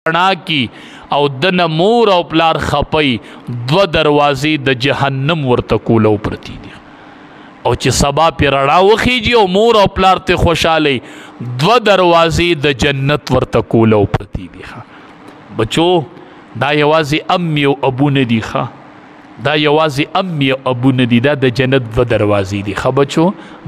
رڼا کی او دنه مور او پلار خپي 2 دروازې د جهنم ورته کولو پرتی دي او چې سبا پې رڼا وخیږي او مور او پلار ته خوشحالي 2 دروازې د جنت ورته کولو پرتی دي. بچو دا یوازې امی او ابو نه دي دا یوازې امی او ابو نه دي دا د جنت 2 دروازې دي.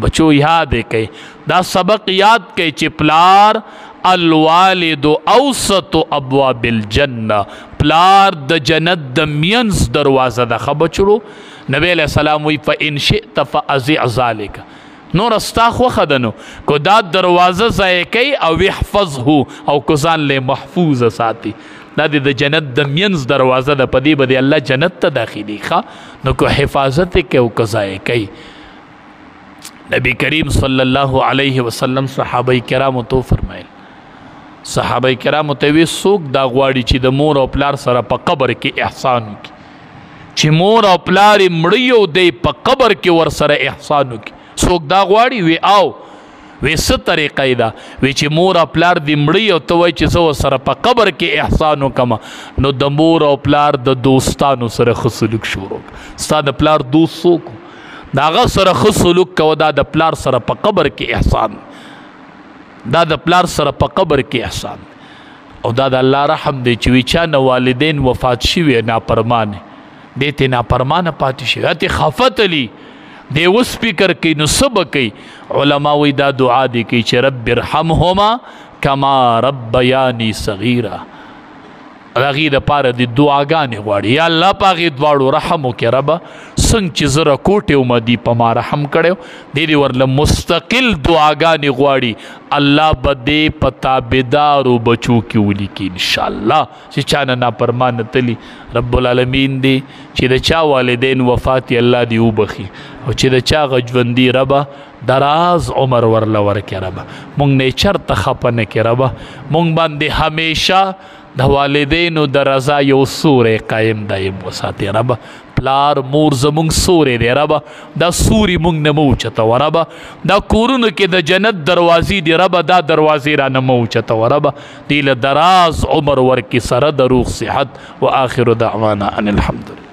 بچو یاد کړئ دا سبق یاد کړئ چې پلار الوالد اوسط ابواب الجنه پلار د جنت د مینس دروازه ده. بچو نبی علیہ السلام وی فإن شئت فأزع ذلك نور استا خوخه ده نو کو دا دروازه ځای کوي او احفظه او کو ځان له محفوظ ساتي دا د جنت د مینس دروازه ده پدی بده الله جنت ته داخلي نو کو حفاظت کوي او کو ځای کوي. نبی کریم صلی الله علیه وسلم صحابه کرامو تو فرمایل صحابه کرامو ته وی څوک دا غواړي چې د مور او پلار سره په قبر کې احسان وکړي چې مور او پلار مړی او دی په قبر کې ور سره احسان وکړي څوک دا غواړي وی او وی څه طریقه ده وی چې مور او پلار دی مړی او ته وایي چې زه سره په قبر کې احسان وکړم نو د مور او پلار د دوستانو سره ښه سلوک شروع ستا د پلار دوست څوک د هغه سره ښه سلوک کوه دا د پلار سره په قبر کې احسان دا د پلار سره په قبر کې احسان او دا د الله رحم دی چې وی چا نه والدین وفات شوي نافرمانه دې ته نافرمانه پاتې شوي ته خفتلی دی اوس فکر کوي نو څه به کوي علما وی دا دعا دی کوي چې رب ارحمهما کما ربیانی صغیرا هغې دپاره د دعاګانې غواړي یا الله په هغې دواړو رحم وکړې ربه څنګه چې زه راکوټې ومه دي په ما رحم کړی دې دې ورله مستقل دعاګانې غواړي الله به دې په تابعدارو بچو کې ولیکي انشاءالله چې چا نه نافرمانه تلي رب العالمین دی چې د چا والدین وفات یې الله دې وبخي او چې د چا هغه ژوندي ربه دراز عمر ورله ورکړې ربه مونږ نه یې چرته خفه نه کړې ربه مونږ باندې همیشه د والدینو د رضا یو سوری قایم دایم وساتې ربه پلار مور زمونږ سوری دی ربه دا سوري مونږ نه مه اوچتوه ربه دا کورونو کې د جنت دروازې دی ربه دا دروازې رانه مه اوچتوه ربه دوی له دراز عمر ورکړي سره د روغ صحت و آخر دعوانا ان الحمدلله.